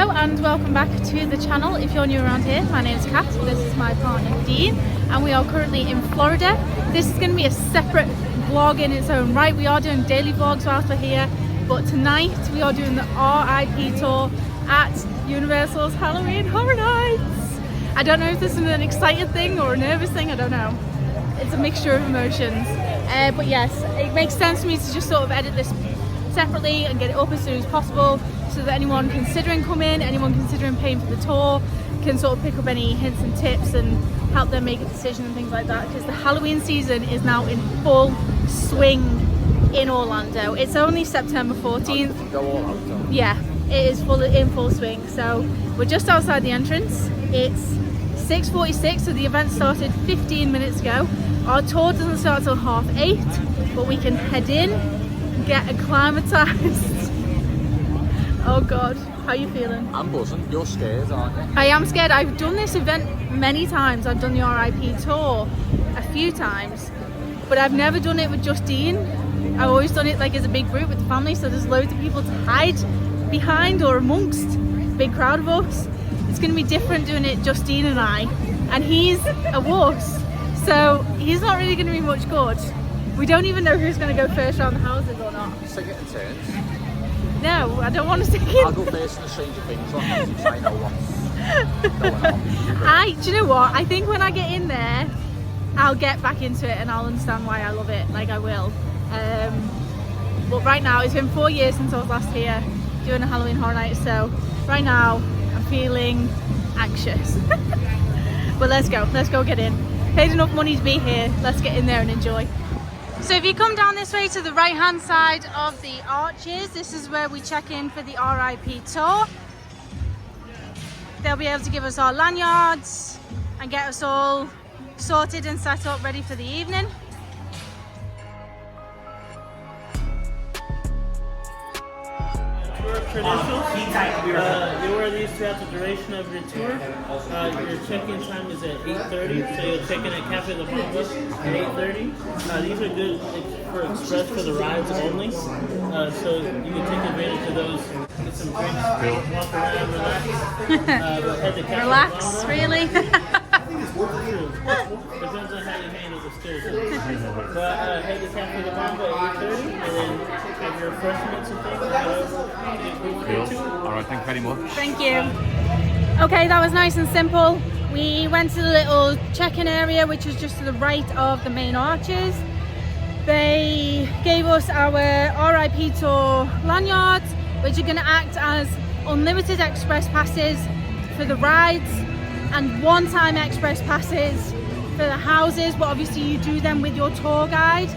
Hello and welcome back to the channel. If you're new around here, my name is Kat, this is my partner Dean, and we are currently in Florida. This is going to be a separate vlog in its own right. We are doing daily vlogs whilst we're here, but tonight we are doing the RIP tour at Universal's Halloween Horror Nights. I don't know if this is an excited thing or a nervous thing, I don't know. It's a mixture of emotions. But yes, it makes sense for me to just sort of edit this separately and get it up as soon as possible, so that anyone considering coming, anyone considering paying for the tour, can sort of pick up any hints and tips and help them make a decision and things like that, because the Halloween season is now in full swing in Orlando. It's only September 14th. Yeah, it is in full swing. So we're just outside the entrance. It's 6:46, so the event started 15 minutes ago. Our tour doesn't start till 8:30, but we can head in, get acclimatized. Oh god, how are you feeling? I'm buzzing. You're scared, aren't you? I am scared. I've done this event many times. I've done the RIP tour a few times, but I've never done it with just Dean. I've always done it like as a big group with the family, so there's loads of people to hide behind or amongst, big crowd of us. It's going to be different doing it just Dean and I, and he's a wuss, so he's not really going to be much good. We don't even know who's going to go first around the houses or not. Stick it in turns. No, I don't want to stick in. I'll go first in the Stranger Things one, because I know what's going on. Do you know what? I think when I get in there, I'll get back into it and I'll understand why I love it, like I will. But right now, it's been 4 years since I was last here doing a Halloween Horror Night, so right now I'm feeling anxious. But let's go get in. Paid enough money to be here, let's get in there and enjoy. So if you come down this way to the right hand side of the arches, this is where we check in for the RIP tour. They'll be able to give us our lanyards and get us all sorted and set up ready for the evening. Tour credentials. You wear these throughout the duration of your tour. Your check-in time is at 8:30, so you'll check in at Cafe La Bamba at 8:30. These are good for express for the rides only, so you can take advantage of those. Get some drinks, walk around, relax. Head to Cafe Relax, La Bamba. really? True. Depends on how you handle the stairs. But head to Cafe La Bamba at 8:30, and then have your refreshments and things. Cool. Alright, thank you very much. Thank you. Okay, that was nice and simple. We went to the little check-in area, which was just to the right of the main arches. They gave us our RIP tour lanyards, which are going to act as unlimited express passes for the rides and one-time express passes for the houses, but obviously you do them with your tour guide.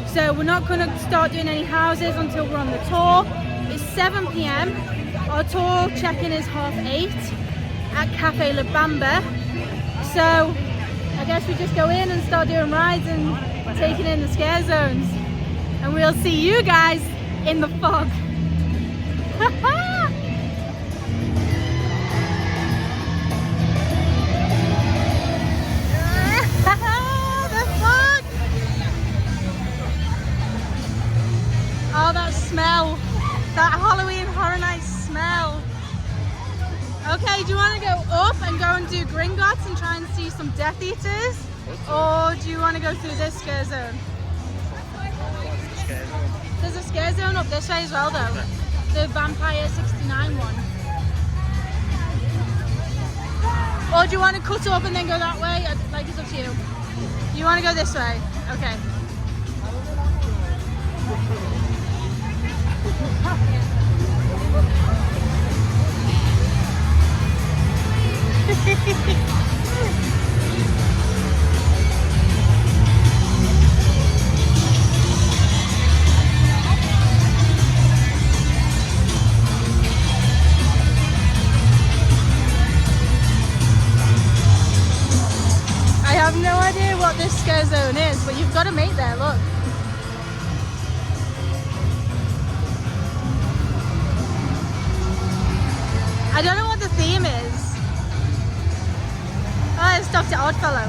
So we're not going to start doing any houses until we're on the tour. It's 7 PM. Our tour check-in is 8:30 at Cafe La Bamba. So I guess we just go in and start doing rides and taking in the scare zones. And we'll see you guys in the fog. The fog! Oh, that smell. That Halloween Horror Night smell. Okay, do you want to go up and go and do Gringotts and try and see some Death Eaters? Or do you want to go through this scare zone? There's a scare zone up this way as well though. The Vampire 69 one. Or do you want to cut up and then go that way? Like, it's up to you. You want to go this way? Okay. I have no idea what this scare zone is, but you've got to make there, look. I don't know what the theme is. Oh, it stopped at Oddfellow.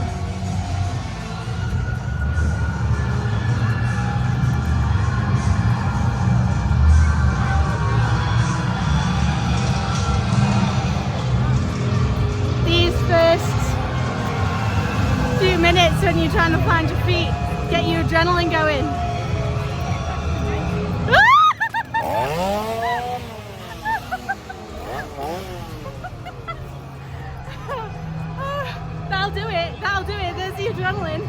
when you're trying to find your feet, get your adrenaline going. That'll do it, that'll do it, there's the adrenaline.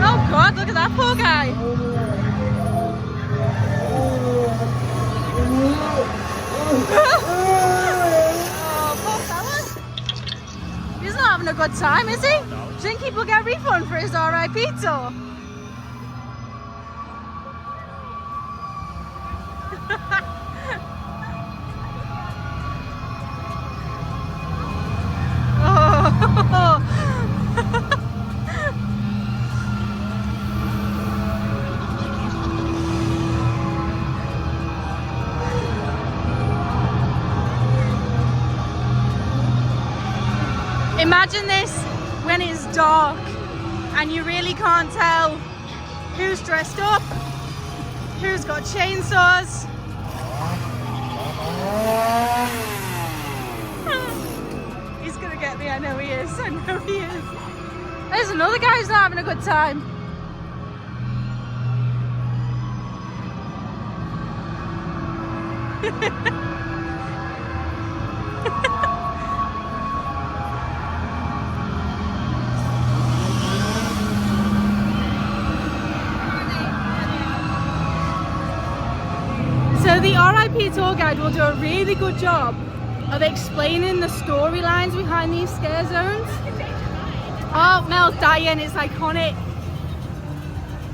Oh God, look at that poor guy. Oh, poor fella. He's not having a good time, is he? Do you think he will get a refund for his RIP tour? Oh. Imagine this when it's dark and you really can't tell who's dressed up, who's got chainsaws. He's gonna get me, I know he is, I know he is. There's another guy who's not having a good time. So the RIP tour guide will do a really good job of explaining the storylines behind these scare zones. Oh, Mel's dying, it's iconic.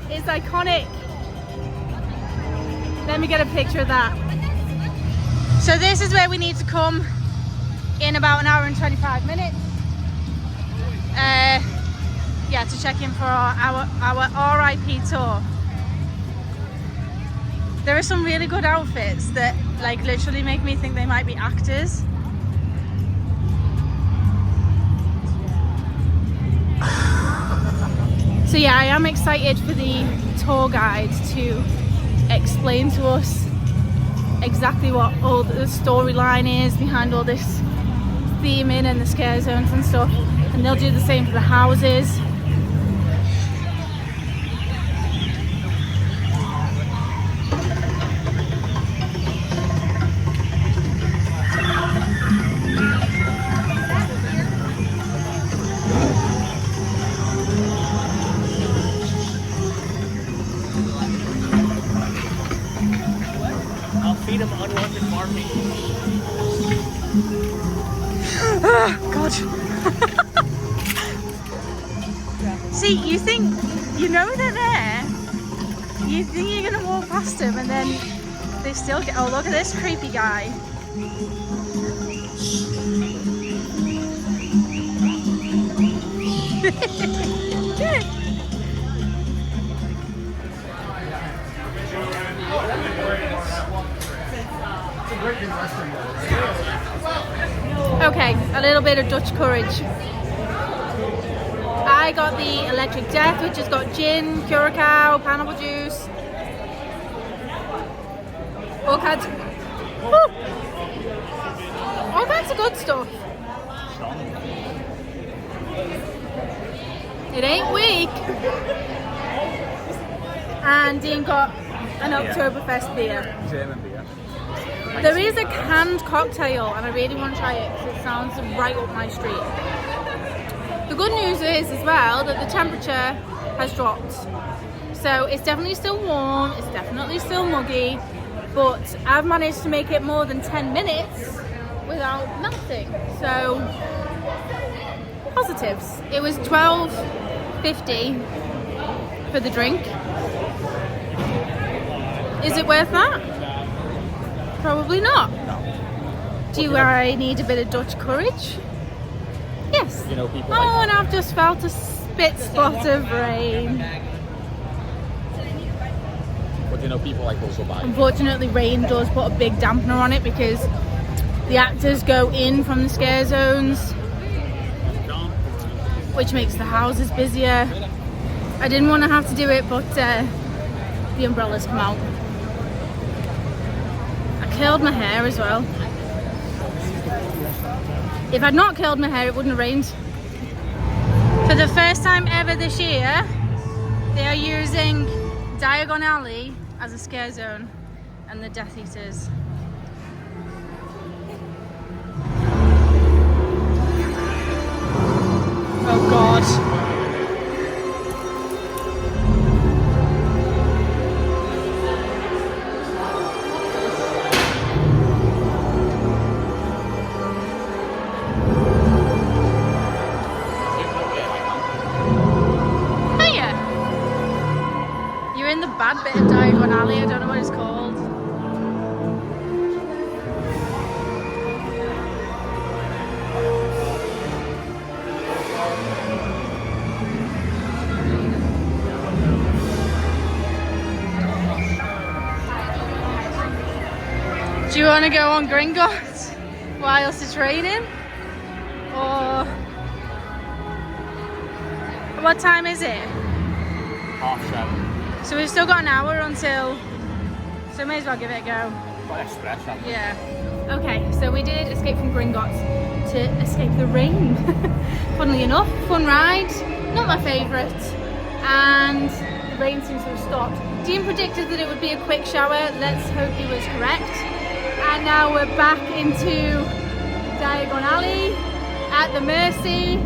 It's iconic. Let me get a picture of that. So this is where we need to come in about an hour and 25 minutes. Yeah, to check in for our RIP tour. There are some really good outfits that like literally make me think they might be actors. So yeah, I am excited for the tour guide to explain to us exactly what all the storyline is behind all this theming and the scare zones and stuff. And they'll do the same for the houses. Feed them unwanted marking. Oh, God. See, you think, you know they're there, you think you're going to walk past them and then they still get, oh look at this creepy guy. Okay, a little bit of Dutch courage. I got the Electric Death, which has got gin, curacao, pineapple juice, all kinds of good stuff. It ain't weak. And Dean got an Oktoberfest beer. German beer. There is a canned cocktail and I really want to try it because it sounds right up my street. The good news is as well that the temperature has dropped. So it's definitely still warm, it's definitely still muggy, but I've managed to make it more than 10 minutes without melting. So positives. It was $12.50 for the drink. Is it worth that? Probably not. No. Do I need a bit of Dutch courage? Yes. You know, people Oh, and I've just felt a spit spot of rain. But you know, people like also buy. Unfortunately, rain does put a big dampener on it because the actors go in from the scare zones, which makes the houses busier. I didn't want to have to do it, but the umbrellas come out. I curled my hair as well. If I'd not curled my hair, it wouldn't have rained. For the first time ever this year, they are using Diagon Alley as a scare zone and the Death Eaters. Oh God. Bad bit of Diagon Alley, I don't know what it's called. Do you want to go on Gringotts whilst it's raining? Or what time is it? 7:30. So we've still got an hour until, so may as well give it a go. Got express, haven't we? Yeah. Okay, so we did escape from Gringotts to escape the rain. Funnily enough, fun ride, not my favourite, and the rain seems to have stopped. Dean predicted that it would be a quick shower. Let's hope he was correct. And now we're back into Diagon Alley at the mercy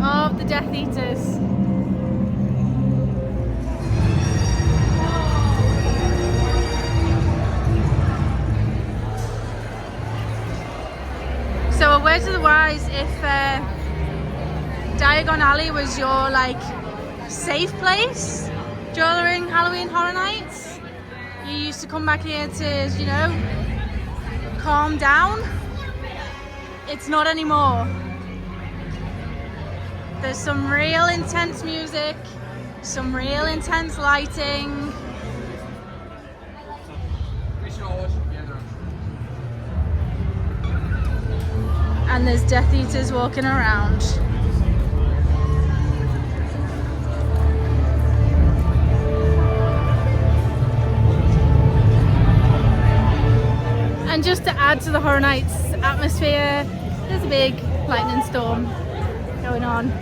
of the Death Eaters. So a word to the wise, if Diagon Alley was your like safe place during Halloween Horror Nights, you used to come back here to, you know, calm down, it's not anymore. There's some real intense music, some real intense lighting. And there's Death Eaters walking around. And just to add to the Horror Nights atmosphere, there's a big lightning storm going on.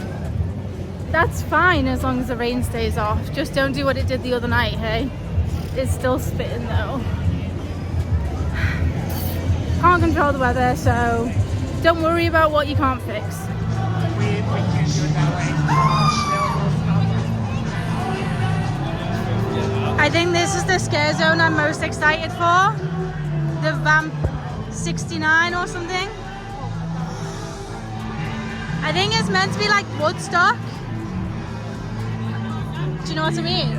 That's fine as long as the rain stays off. Just don't do what it did the other night, hey? It's still spitting though. Can't control the weather, so don't worry about what you can't fix. We can't do it that way. I think this is the scare zone I'm most excited for. The Vamp 69 or something. I think it's meant to be like Woodstock. Do you know what I mean?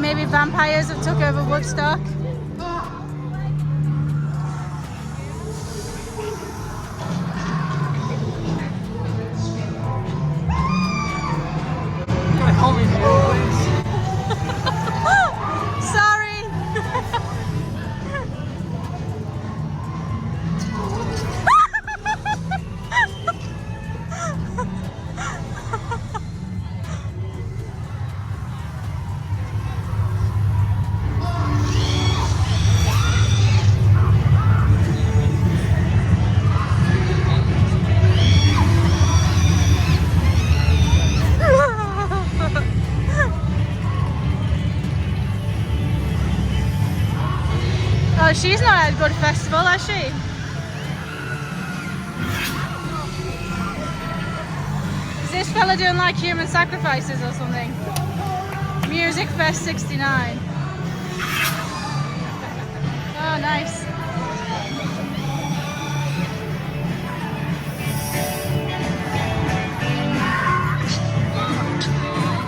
Maybe vampires have took over Woodstock. Sorry. Oh, she's not at a good festival, has she? Is this fella doing like human sacrifices or something? Music Fest 69. Oh, nice.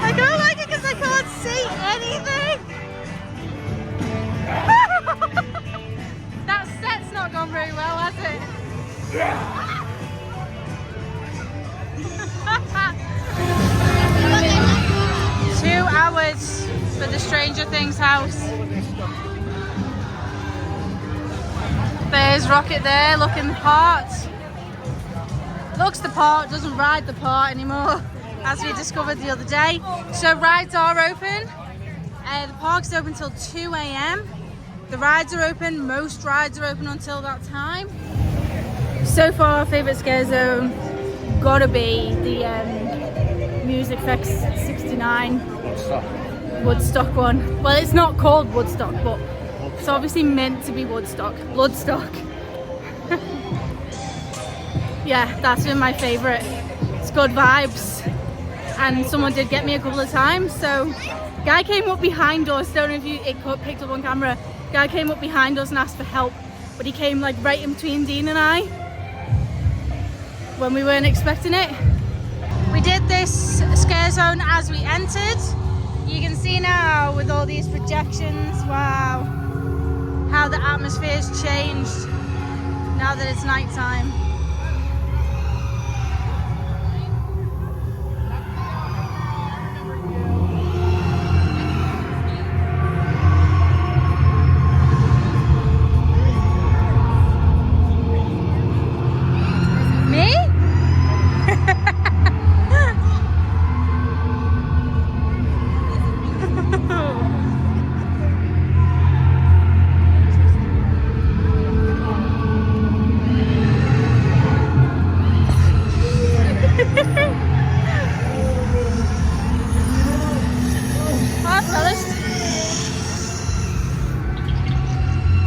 I don't like it because I can't see anything. That set's not gone very well, has it? 2 hours for the Stranger Things house. There's Rocket there, looking the part. Looks the part, doesn't ride the part anymore. as we discovered the other day. So rides are open. The park's open till 2 a.m. The rides are open. Most rides are open until that time. So far, our favourite scare zone gotta be the Music Fest 69 Woodstock one. Well, it's not called Woodstock, but it's obviously meant to be Woodstock. Bloodstock. Yeah, that's been my favourite. It's good vibes. And someone did get me a couple of times. So, guy came up behind us. Don't know if it picked up on camera. Guy came up behind us and asked for help, but he came like right in between Dean and I when we weren't expecting it. We did this scare zone as we entered. You can see now with all these projections, wow, how the atmosphere's changed now that it's night time.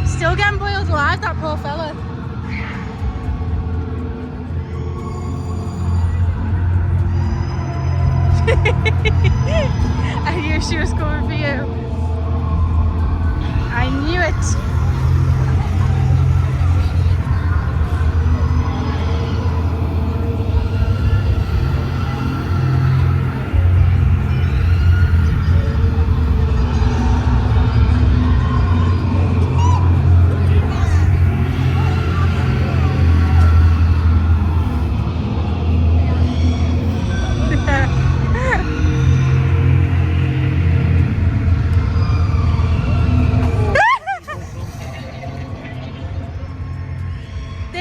Still getting boiled alive, that poor fella. I knew she was coming for you. I knew it.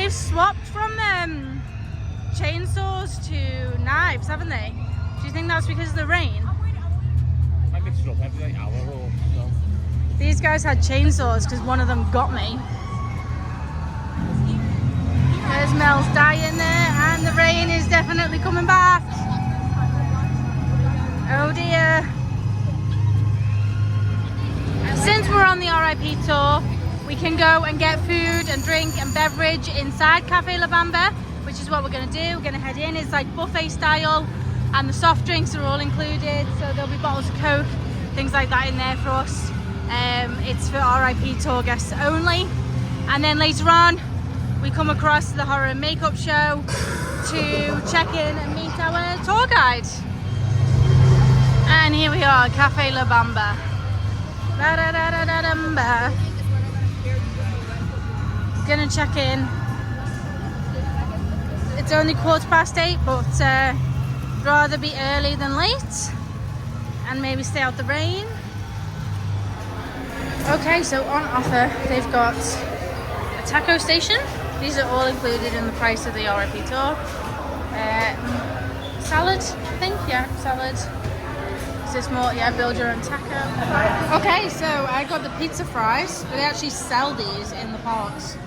Swapped from chainsaws to knives, haven't they? Do you think that's because of the rain? I mix it up every hour or so. These guys had chainsaws because one of them got me. There's Mel's dying there, and the rain is definitely coming back. Oh dear. Since we're on the RIP tour, we can go and get food and drink and beverage inside Cafe La Bamba, which is what we're going to do. We're going to head in. It's like buffet style, and the soft drinks are all included. So there'll be bottles of Coke, things like that in there for us. It's for RIP tour guests only. And then later on, we come across the horror and makeup show to check in and meet our tour guide. And here we are, Cafe La Bamba. La da da da da damba. Gonna check in. It's only 8:15, but rather be early than late and maybe stay out the rain. Okay, so on offer they've got a taco station. These are all included in the price of the RIP tour. Salad, I think, yeah, salad. Is this more? Yeah, build your own taco. Okay, so I got the pizza fries, but they actually sell these in the parks.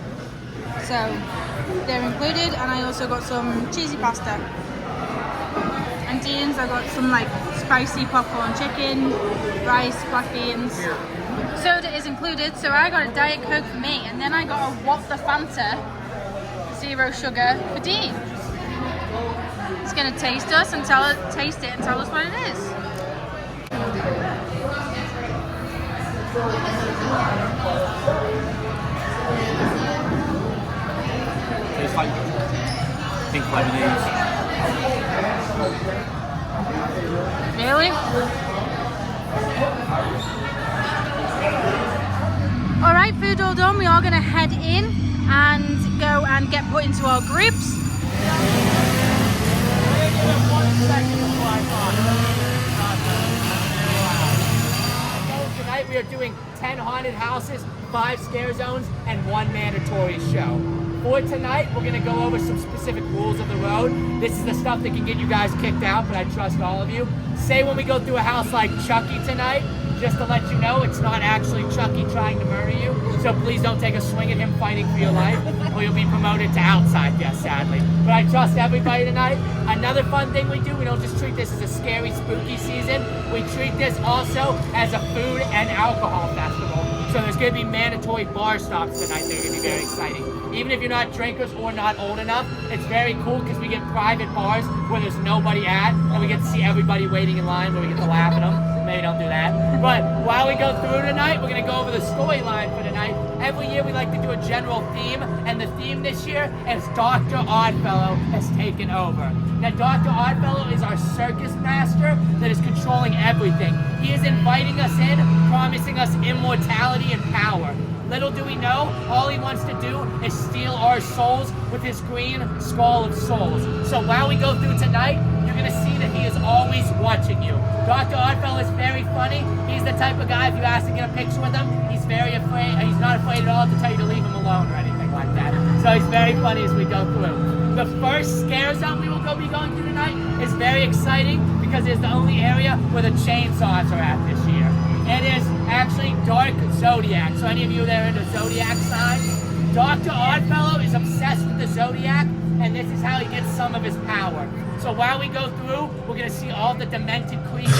So they're included, and I also got some cheesy pasta. And Dean's, I got some like spicy popcorn chicken, rice, black beans. Soda is included, so I got a Diet Coke for me, and then I got a What the Fanta, 0 sugar for Dean. He's gonna taste us and taste it and tell us what it is. It's like pink lemonade. Really? Alright, food all done. We are going to head in and go and get put into our groups. Tonight we are doing 10 haunted houses, 5 scare zones, and 1 mandatory show. For tonight, we're gonna go over some specific rules of the road. This is the stuff that can get you guys kicked out, but I trust all of you. Say when we go through a house like Chucky tonight, just to let you know, it's not actually Chucky trying to murder you. So please don't take a swing at him fighting for your life, or you'll be promoted to outside guest, sadly. But I trust everybody tonight. Another fun thing we do, we don't just treat this as a scary, spooky season. We treat this also as a food and alcohol festival. So there's gonna be mandatory bar stops tonight that are gonna be very exciting. Even if you're not drinkers or not old enough, it's very cool because we get private bars where there's nobody at, and we get to see everybody waiting in line where we get to laugh at them. Maybe don't do that. But while we go through tonight, we're gonna go over the storyline for tonight. Every year we like to do a general theme, and the theme this year is Dr. Oddfellow has taken over. Now, Dr. Oddfellow is our circus master that is controlling everything. He is inviting us in, promising us immortality and power. Little do we know, all he wants to do is steal our souls with his green skull of souls. So while we go through tonight, you're gonna see that he is always watching you. Dr. Oddfellow is very funny. He's the type of guy, if you ask to get a picture with him, he's very afraid, he's not afraid at all to tell you to leave him alone or anything like that. So he's very funny as we go through. The first scare zone we will be going through tonight is very exciting because it's the only area where the chainsaws are at this year. It is actually dark zodiac. So any of you that are into zodiac signs, Dr. Oddfellow is obsessed with the zodiac, and this is how he gets some of his power. So while we go through, we're gonna see all the demented creatures.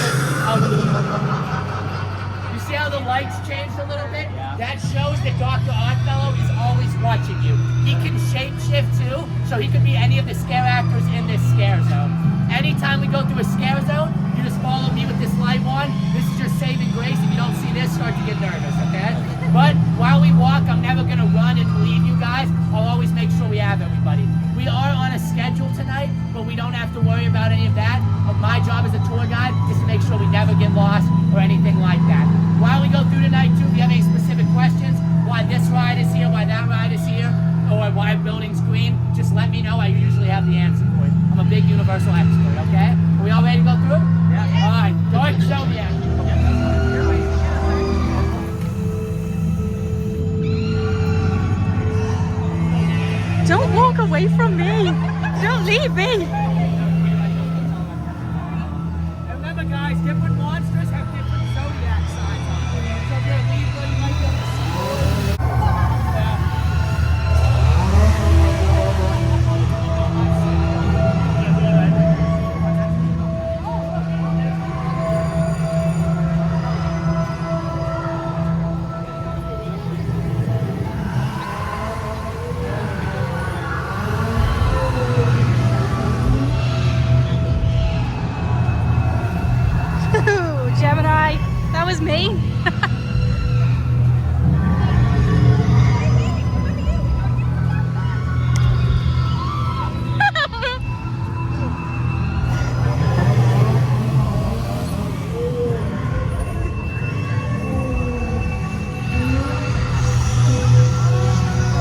You see how the lights changed a little bit? That shows that Dr. Oddfellow is always watching you. He can shapeshift too, so he could be any of the scare actors in this scare zone. Anytime we go through a scare zone, you just follow me with this light on. This is your saving grace. If you don't see this, start to get nervous, okay? But while we walk, I'm never gonna run and leave you guys. I'll always make sure we have everybody. We are on a schedule tonight, but we don't have to worry about any of that. My job as a tour guide is to make sure we never get lost or anything like that. While we go through tonight too, if you have any specific questions, why this ride is here, why that ride is here, or why a building's green, just let me know. I usually have the answer for it. I'm a big universal expert, okay? Are we all ready to go through? Yeah. All right, dark zodiac. Don't walk away from me. Don't leave me. Remember guys, different monsters have different zodiac signs on them. So if you're a Libra, you might be able to see. Gemini, that was me.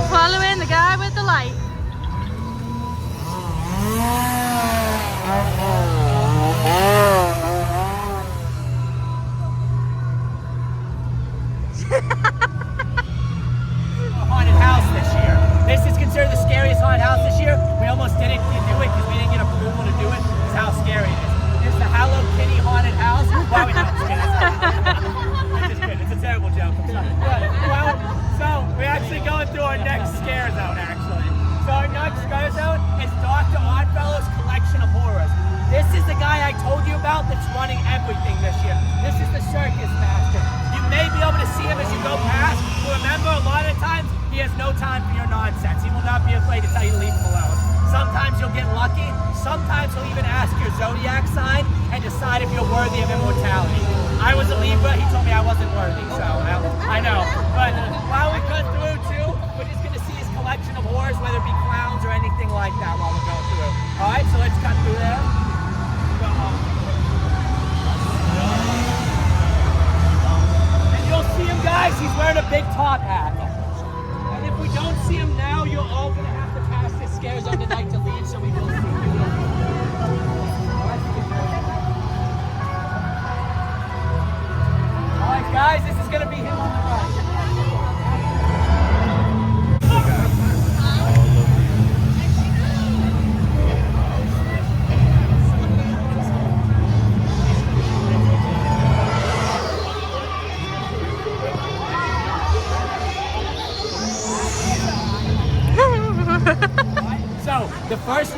Following the guy with the light. Haunted house this year. This is considered the scariest haunted house this year. We almost didn't do it because we didn't get approval to do it. This is how scary it is. It's the Hello Kitty haunted house. Why we not just kidding. It's just good. It's a terrible joke. I'm sorry. Well, so we're actually going through our next scare zone actually. So our next scare zone is Dr. Oddfellow's collection of horrors. This is the guy I told you about that's running everything this year. This is the circus master. You may be able to see him as you go past. But remember, a lot of times, he has no time for your nonsense. He will not be afraid to tell you to leave him alone. Sometimes you'll get lucky. Sometimes he'll even ask your zodiac sign and decide if you're worthy of immortality. I was a Libra. He told me I wasn't worthy, so I know. But while we cut through, too, we're just going to see his collection of horrors, whether it be clowns or anything like that while we're going through. All right, so let's cut through there. You'll see him, guys. He's wearing a big top hat. And if we don't see him now, you're all going to have to pass this scare zone tonight to leave, so we will see him. All right, guys, this is going to be him on the right.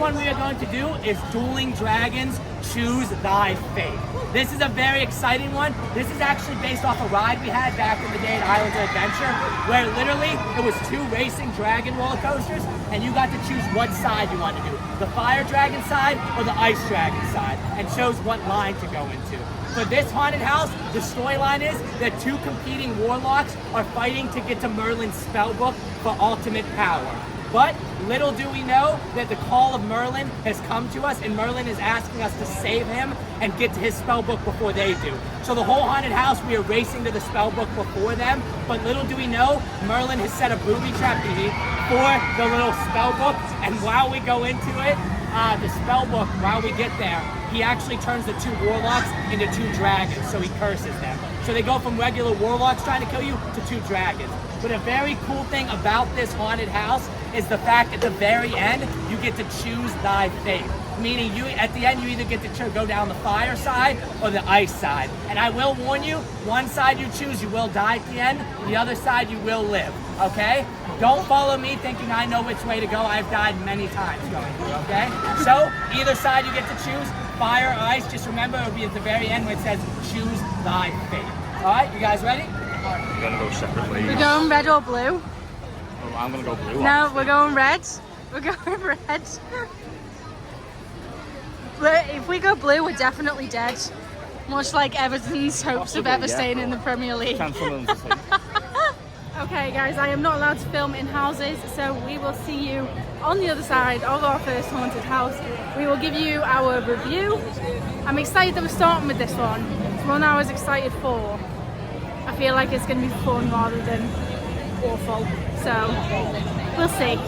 one we are going to do is Dueling Dragons, Choose Thy Fate. This is a very exciting one. This is actually based off a ride we had back in the day at Islands of Adventure, where literally it was 2 racing dragon roller coasters, and you got to choose what side you want to do, the fire dragon side or the ice dragon side, and chose what line to go into. For this haunted house, the storyline is that 2 competing warlocks are fighting to get to Merlin's spellbook for ultimate power. But little do we know that the call of Merlin has come to us, and Merlin is asking us to save him and get to his spellbook before they do. So the whole haunted house, we are racing to the spellbook before them, but little do we know, Merlin has set a booby trap for the little spellbook, and while we go into it, the spellbook, while we get there, he actually turns the 2 warlocks into 2 dragons, so he curses them. So they go from regular warlocks trying to kill you to 2 dragons. But a very cool thing about this haunted house is the fact at the very end, you get to choose thy fate. Meaning you, at the end, you either get to go down the fire side or the ice side. And I will warn you, one side you choose, you will die at the end. The other side, you will live, okay? Don't follow me thinking I know which way to go. I've died many times going through, okay? So, either side you get to choose, fire or ice. Just remember, it'll be at the very end where it says, choose thy fate. All right, you guys ready? We're gonna go separate ways. We're going red or blue? Oh, I'm gonna go blue. No, we're going red. We're going red. But if we go blue, we're definitely dead. Much like Everton's hopes of ever staying in the Premier League. Okay guys, I am not allowed to film in houses, so we will see you on the other side of our first haunted house. We will give you our review. I'm excited that we're starting with this one. It's one I was excited for. I feel like it's going to be fun rather than awful. So, we'll see.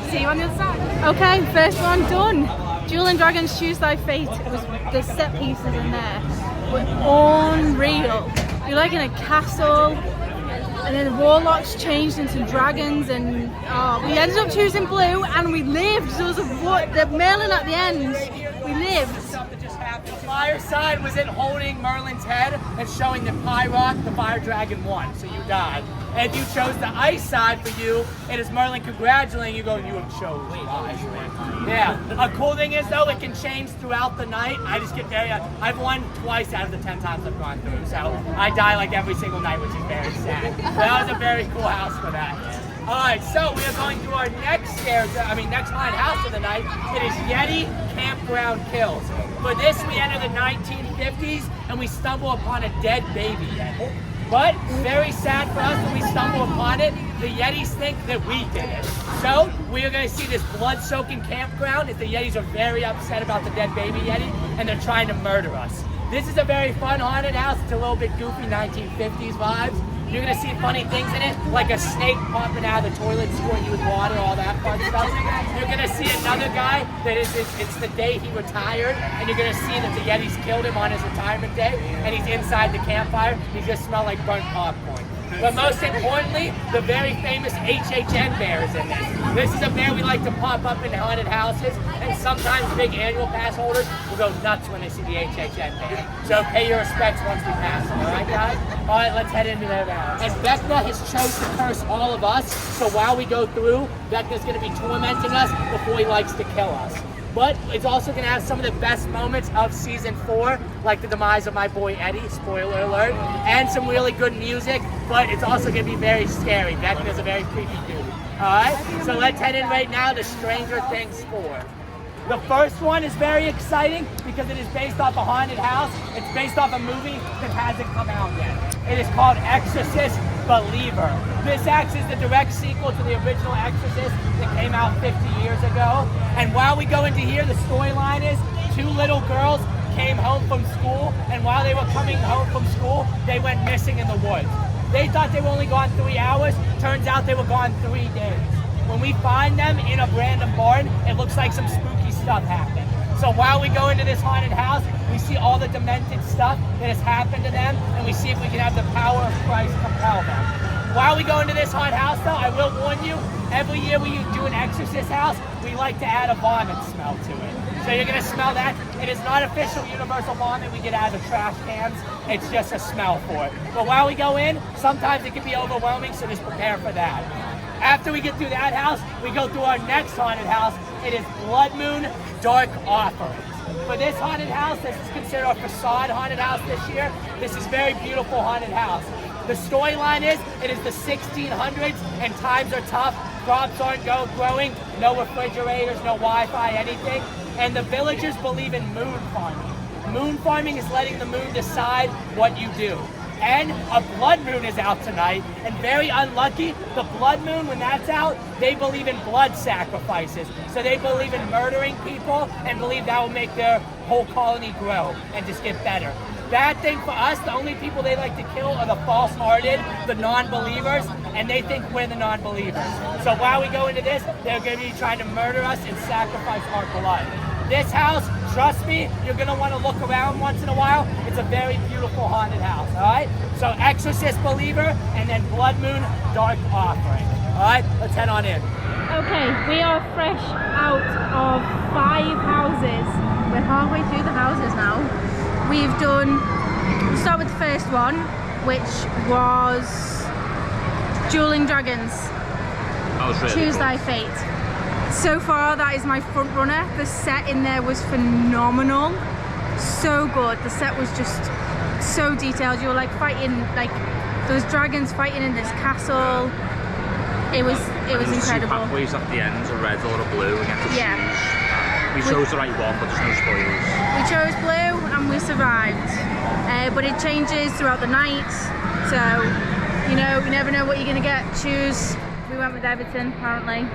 See you on the other side. Okay, first one done. Dueling Dragons, Choose Thy Fate. It was the set pieces in there were unreal. You're like in a castle, and then the warlocks changed into dragons, and we ended up choosing blue, and we lived. There was the Merlin at the end. We lived. The fire side was it holding Merlin's head and showing that Pyrock, the fire dragon, won, so you died. And if you chose the ice side for you, it is Merlin congratulating you, going, you have chose ice. Yeah. A cool thing is though, it can change throughout the night. I just get very, I've won twice out of the 10 times I've gone through, so I die like every single night, which is very sad. But that was a very cool house for that. Alright, so we are going to our next next haunted house of the night. It is Yeti Campground Kills. For this, we enter the 1950s and we stumble upon a dead baby Yeti. But, very sad for us when we stumble upon it, the Yetis think that we did it. So, we are going to see this blood-soaking campground as the Yetis are very upset about the dead baby Yeti and they're trying to murder us. This is a very fun haunted house. It's a little bit goofy 1950s vibes. You're gonna see funny things in it, like a snake popping out of the toilet, squirting you with water, all that fun stuff. You're gonna see another guy that it's the day he retired, and you're gonna see that the Yetis killed him on his retirement day, and he's inside the campfire. He's gonna smell like burnt popcorn. But most importantly, the very famous HHN bear is in this. This is a bear we like to pop up in haunted houses, and sometimes big annual pass holders will go nuts when they see the HHN bear. So pay your respects once we pass them, alright guys? Alright, let's head into there now. And Vecna has chose to curse all of us, so while we go through, Vecna's going to be tormenting us before he likes to kill us. But it's also going to have some of the best moments of season 4, like the demise of my boy Eddie, spoiler alert, and some really good music, but it's also going to be very scary. Vecna's a very creepy dude. Alright, so let's head in right now to Stranger Things 4. The first one is very exciting because it is based off a haunted house. It's based off a movie that hasn't come out yet. It is called Exorcist Believer. This acts as the direct sequel to the original Exorcist that came out 50 years ago. And while we go into here, the storyline is 2 little girls came home from school, and while they were coming home from school, they went missing in the woods. They thought they were only gone 3 hours. Turns out they were gone 3 days. When we find them in a random barn, it looks like some spooky stuff happened. So while we go into this haunted house, we see all the demented stuff that has happened to them, and we see if we can have the power of Christ compel them. While we go into this haunted house though, I will warn you, every year we do an exorcist house, we like to add a vomit smell to it. So you're gonna smell that. It is not official universal vomit we get out of the trash cans. It's just a smell for it. But while we go in, sometimes it can be overwhelming, so just prepare for that. After we get through that house, we go through our next haunted house, It is Blood Moon Dark Offerings. For this haunted house, this is considered a facade haunted house this year. This is very beautiful haunted house. The storyline is, it is the 1600s and times are tough. Crops aren't growing, no refrigerators, no Wi-Fi, anything. And the villagers believe in moon farming. Moon farming is letting the moon decide what you do. And a blood moon is out tonight, and very unlucky, the blood moon, when that's out, they believe in blood sacrifices. So they believe in murdering people and believe that will make their whole colony grow and just get better. Bad thing for us, the only people they like to kill are the false-hearted, the non-believers, and they think we're the non-believers. So while we go into this, they're going to be trying to murder us and sacrifice our blood. This house, trust me, you're going to want to look around once in a while. It's a very beautiful haunted house, all right? So Exorcist Believer, and then Blood Moon Dark Offering. All right, let's head on in. Okay, we are fresh out of 5 houses. We're halfway through the houses now. We'll start with the first one, which was Dueling Dragons. That was really Choose good. Thy Fate. So far, that is my front runner. The set in there was phenomenal. So good. The set was just so detailed. You were like fighting, like those dragons fighting in this castle. It was incredible. Pathways at the end, a red or a blue, and you have to choose. We chose the right one, but there's no spoilers. We chose blue and we survived. But it changes throughout the night. So, you know, you never know what you're going to get. Choose. We went with Everton, apparently.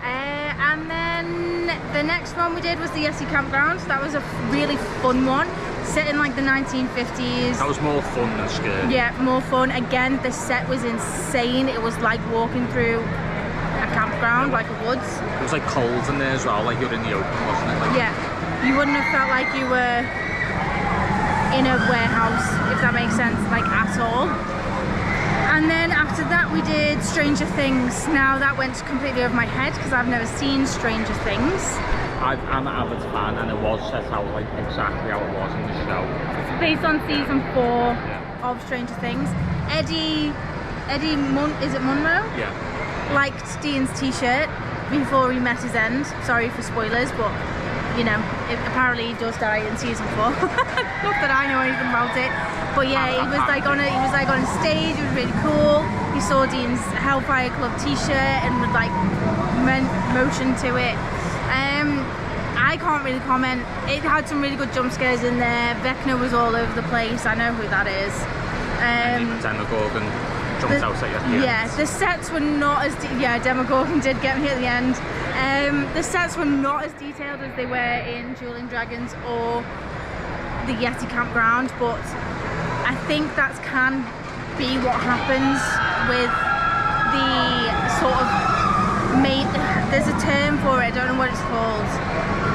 And then the next one we did was the Yeti Campground. That was a really fun one. Set in like the 1950s. That was more fun than scary. Yeah, more fun. Again, the set was insane. It was like walking through a campground, like a woods. It was like cold in there as well, like you're in the open, wasn't it? Like, yeah, you wouldn't have felt like you were in a warehouse, if that makes sense, like at all. And then after that we did Stranger Things. Now that went completely over my head because I've never seen Stranger Things. I'm an avid fan, and it was set out like exactly how it was in the show. It's based on season 4 of Stranger Things. Eddie Munro? Yeah. Liked Dean's t-shirt before he met his end. Sorry for spoilers, but you know, apparently he does die in season 4. Not that I know anything about it, but yeah, he was like on stage. It was really cool. He saw Dean's Hellfire Club t-shirt and would like motion to it. I can't really comment. It had some really good jump scares in there. Vecna was all over the place. I know who that is. Demogorgon jumped out at you at the end. Yeah, the sets were not as Demogorgon did get me at the end. The sets were not as detailed as they were in Dueling Dragons or the Yeti Campground, but I think that can be what happens with the sort of there's a term for it, I don't know what it's called,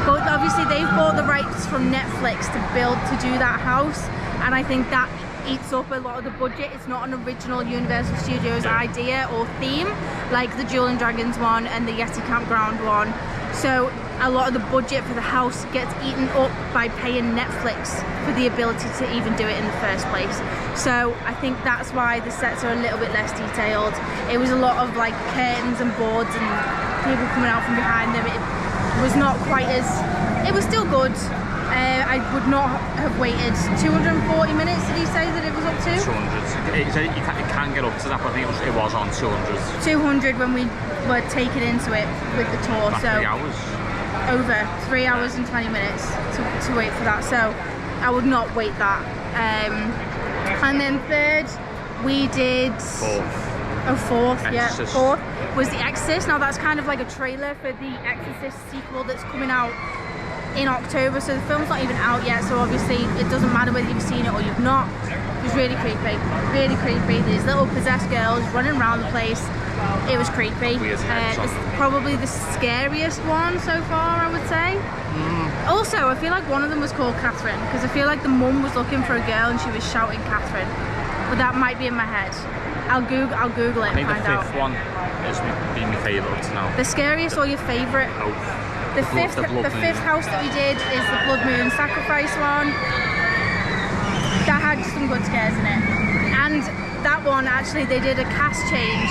but obviously they've bought the rights from Netflix to do that house, and I think that eats up a lot of the budget. It's not an original Universal Studios idea or theme like the Dueling Dragons one and the Yeti Campground one. So a lot of the budget for the house gets eaten up by paying Netflix for the ability to even do it in the first place. So I think that's why the sets are a little bit less detailed. It was a lot of like curtains and boards and people coming out from behind them. It was not quite as, it was still good. I would not have waited 240 minutes, did he say that it was up to? 200. He said it can get up to that, but I think it was on 200. 200 when we were taken into it with the tour. About so 3 hours. Over 3 hours and 20 minutes to wait for that. So I would not wait that. And then third, we did... Fourth, Exorcist. Fourth was The Exorcist. Now that's kind of like a trailer for the Exorcist sequel that's coming out in October, so the film's not even out yet, so obviously it doesn't matter whether you've seen it or you've not. It was really creepy, really creepy. These little possessed girls running around the place. It was creepy. It's probably the scariest one so far, I would say. Also, I feel like one of them was called Catherine, because I feel like the mum was looking for a girl and she was shouting Catherine, but that might be in my head. I'll Google it and find out. I think the fifth one has been my favourite to now. The scariest or your favourite? Oh. The fifth house that we did is the Blood Moon Sacrifice one. That had some good scares in it. And that one, actually, they did a cast change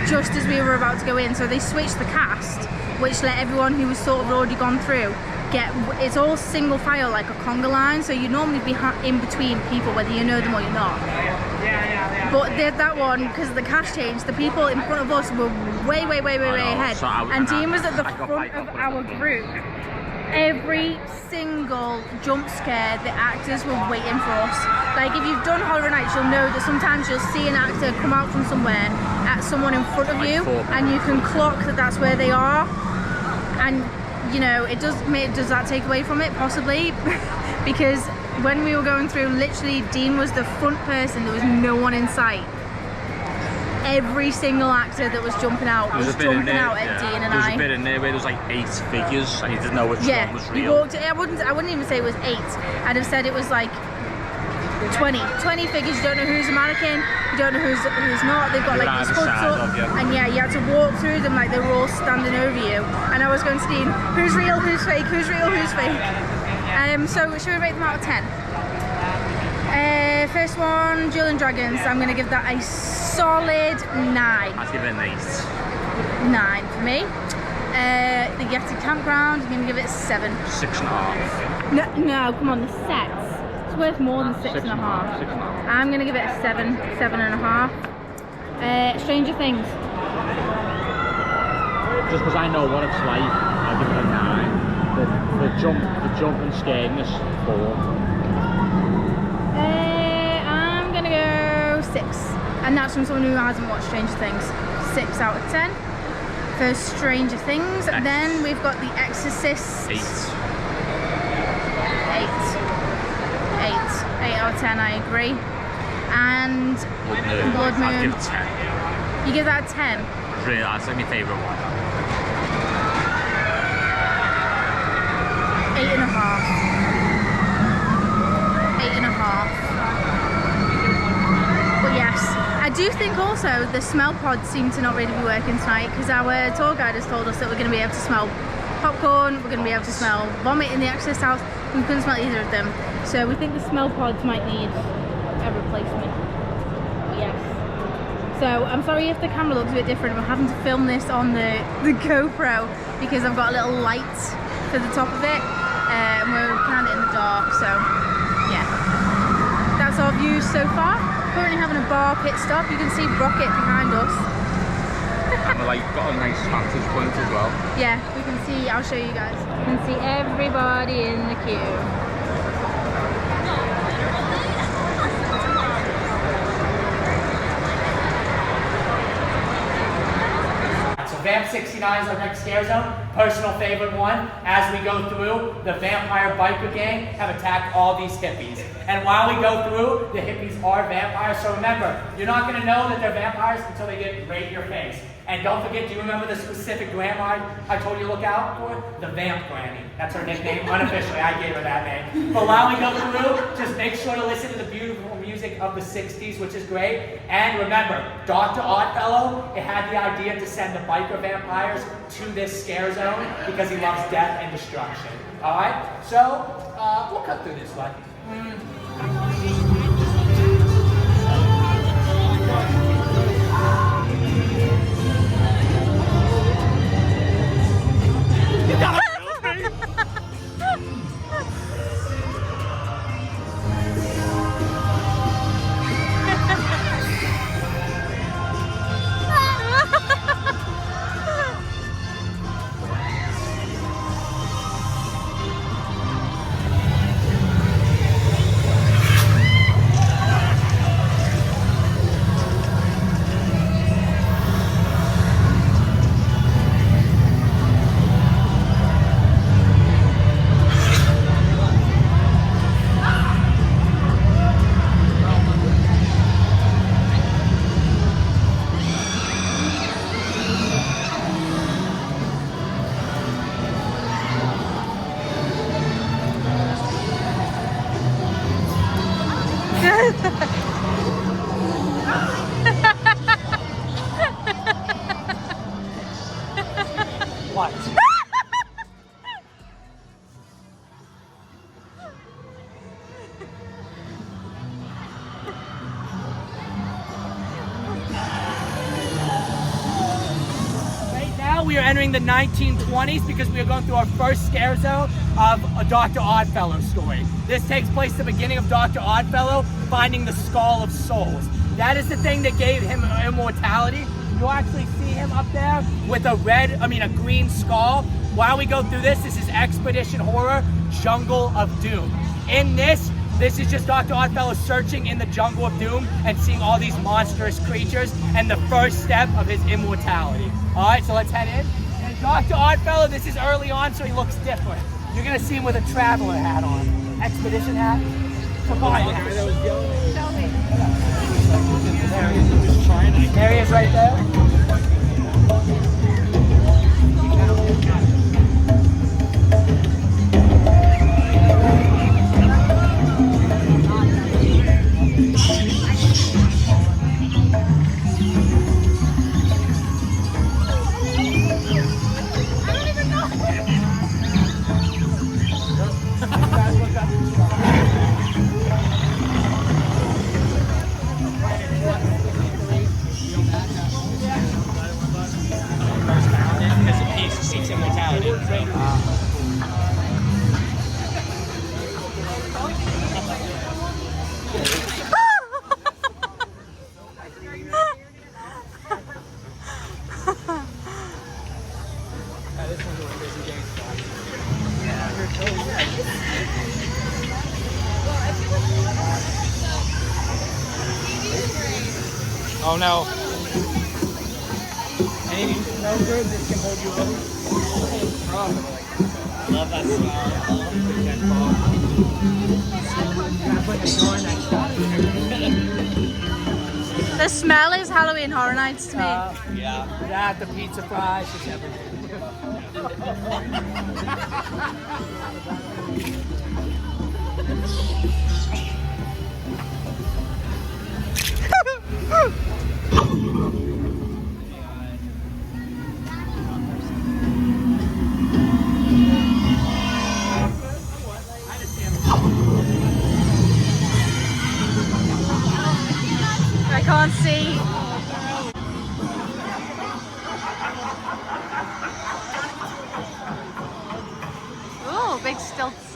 just as we were about to go in. So they switched the cast which let everyone who was sort of already gone through get, it's all single file like a conga line, so you normally be in between people whether you know them or you're not. But that one, because of the cash change, the people in front of us were way ahead, so and Dean was at the front of our group. Every single jump scare, the actors were waiting for us. Like if you've done Horror Nights, you'll know that sometimes you'll see an actor come out from somewhere at someone in front of you, and you can clock that that's where they are. And you know, does that take away from it? Possibly, because when we were going through, literally Dean was the front person, there was no one in sight. Every single actor that was jumping out was jumping out at Dean and I. There was a bit in there where there was like 8 figures and you didn't know which one was real. I wouldn't even say it was 8. I'd have said it was like 20 figures. You don't know who's a mannequin, you don't know who's not. They've got like these hoods up, and yeah, you had to walk through them like they were all standing over you. And I was going to Dean, who's real, who's fake, who's real, who's fake. So should we rate them out of 10? First one, Duel and Dragons. I'm going to give that a solid 9. I'd give it an 8. 9 for me. The Yeti Campground, I'm going to give it 7. 6.5. No, come on, the sets. It's worth more than 6.5. I'm going to give it a 7.5. Stranger Things. Just because I know what it's like, I'll give it a 9. The jump and scaredness 4. I'm gonna go 6, and that's from someone who hasn't watched Stranger Things. 6 out of 10 for Stranger Things. Then we've got The Exorcist. 8 out of 10, I agree. And Blood Moon. I'd give it 10. You give that a 10? Really, that's like my favourite one. 8.5. 8.5. But yes, I do think also the smell pods seem to not really be working tonight, because our tour guide has told us that we're going to be able to smell popcorn, we're going to be able to smell vomit in the Exorcist house. We couldn't smell either of them, so we think the smell pods might need a replacement. But yes. So I'm sorry if the camera looks a bit different. I'm having to film this on the GoPro because I've got a little light to the top of it. And we're kind of in the dark, so yeah, that's our views so far. Currently having a bar pit stop. You can see Rocket behind us. And we like got a nice vantage point as well. Yeah, we can see, I'll show you guys. You can see everybody in the queue. Vamp 69 is our next scare zone. Personal favorite one. As we go through, the vampire biker gang have attacked all these hippies. And while we go through, the hippies are vampires. So remember, you're not going to know that they're vampires until they get right in your face. And don't forget, do you remember the specific grandma I told you to look out for? The Vamp Granny. That's her nickname. Unofficially, I gave her that name. But while we go through, just make sure to listen to the beautiful music of the 60s, which is great. And remember, Dr. Oddfellow, it had the idea to send the biker vampires to this scare zone because he loves death and destruction. Alright? So, we'll cut through this one. You gotta film me. What? Right now we we are entering the 1920s because we are going through our first scare zone of a Dr. Oddfellow story. This takes place at the beginning of Dr. Oddfellow finding the Skull of Souls. That is the thing that gave him immortality. You'll actually see him up there with a green skull. While we go through this is Expedition Horror, Jungle of Doom. In this is just Dr. Oddfellow searching in the Jungle of Doom and seeing all these monstrous creatures and the first step of his immortality. All right, so let's head in. And Dr. Oddfellow, this is early on, so he looks different. You're gonna see him with a traveler hat on. Expedition hat. Safari hat. There he is right there. Oh no. Any snow bird that can hold you over? Love that smell. The smell is Halloween Horror Nights to me. Yeah. That, the pizza fries, just everything. I can't see. Oh, big stilts.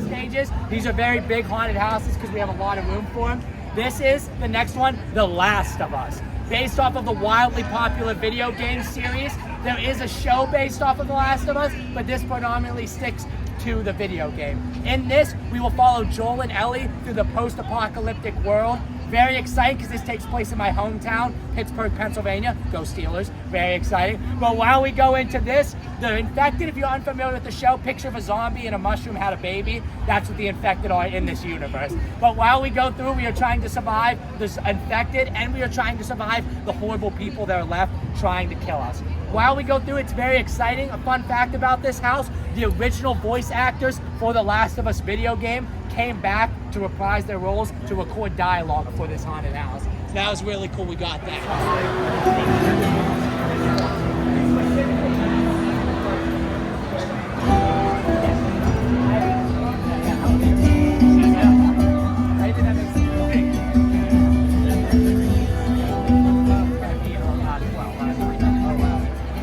Stages. These are very big haunted houses because we have a lot of room for them. This is the next one, The Last of Us. Based off of the wildly popular video game series, there is a show based off of The Last of Us, but this predominantly sticks to the video game. In this, we will follow Joel and Ellie through the post-apocalyptic world. Very exciting because this takes place in my hometown, Pittsburgh, Pennsylvania. Go Steelers. Very exciting. But while we go into this, the infected, if you're unfamiliar with the show, picture of a zombie and a mushroom had a baby. That's what the infected are in this universe. But while we go through, we are trying to survive this infected, and we are trying to survive the horrible people that are left trying to kill us. While we go through, it's very exciting. A fun fact about this house, the original voice actors for the Last of Us video game came back to reprise their roles to record dialogue for this haunted house. So that was really cool, we got that.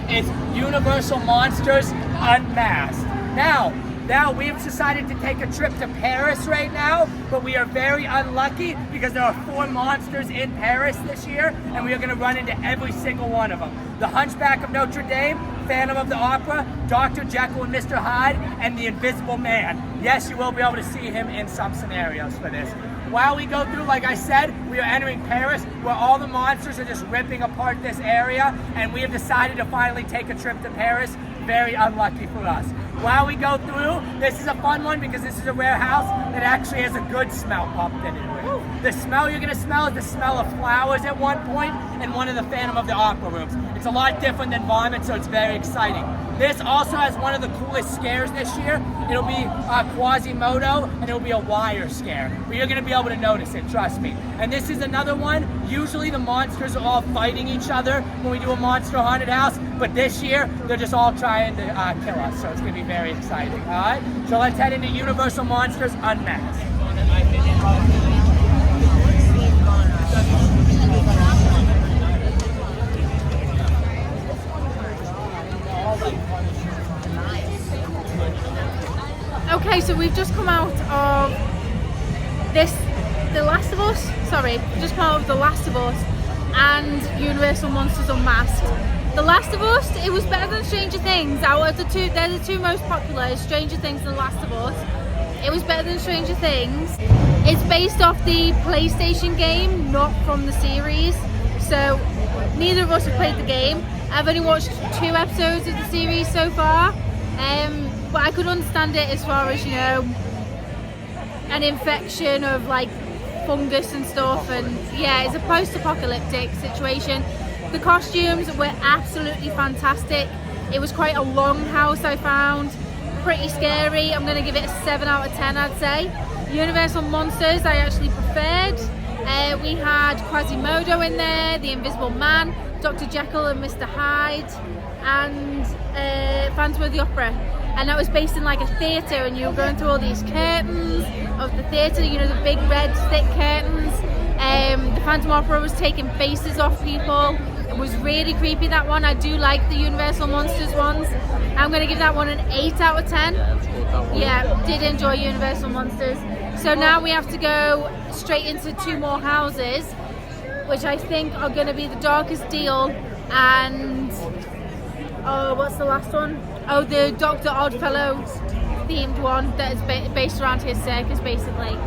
It's Universal Monsters Unmasked. Now we've decided to take a trip to Paris right now, but we are very unlucky because there are 4 monsters in Paris this year, and we are going to run into every single one of them. The Hunchback of Notre Dame, Phantom of the Opera, Dr. Jekyll and Mr. Hyde, and the Invisible Man. Yes, you will be able to see him in some scenarios for this. While we go through, like I said, we are entering Paris, where all the monsters are just ripping apart this area, and we have decided to finally take a trip to Paris. Very unlucky for us. While we go through, this is a fun one because this is a rare house that actually has a good smell pumped into it. The smell you're gonna smell is the smell of flowers at one point in one of the Phantom of the Opera rooms. It's a lot different than vomit, so it's very exciting. This also has one of the coolest scares this year. It'll be Quasimodo, and it'll be a wire scare. But you're gonna be able to notice it, trust me. And this is another one. Usually the monsters are all fighting each other when we do a monster haunted house, but this year, they're just all trying to kill us, so it's gonna be very exciting, all right? So let's head into Universal Monsters Unmasked. so we've just come out of The Last of Us. Sorry, we've just come out of The Last of Us and Universal Monsters Unmasked. The Last of Us, it was better than Stranger Things. Out of the two, they're the two most popular, Stranger Things and The Last of Us. It was better than Stranger Things. It's based off the PlayStation game, not from the series. So neither of us have played the game. I've only watched 2 episodes of the series so far. But I could understand it as far as, you know, an infection of like fungus and stuff, and yeah, it's a post-apocalyptic situation. The costumes were absolutely fantastic. It was quite a long house, I found. Pretty scary. I'm going to give it a 7 out of 10, I'd say. Universal Monsters I actually preferred. We had Quasimodo in there, the Invisible Man, Dr. Jekyll and Mr. Hyde, and Phantom of the Opera. And that was based in like a theatre, and you were going through all these curtains of the theatre, you know, the big red thick curtains. The Phantom Opera was taking faces off people. It was really creepy, that one. I do like the Universal Monsters ones. I'm going to give that one an 8 out of 10. Yeah, did enjoy Universal Monsters. So now we have to go straight into 2 more houses, which I think are going to be The Darkest Deal and... oh, what's the last one? Oh, the Dr. Oddfellow themed one that is based around his circus, basically.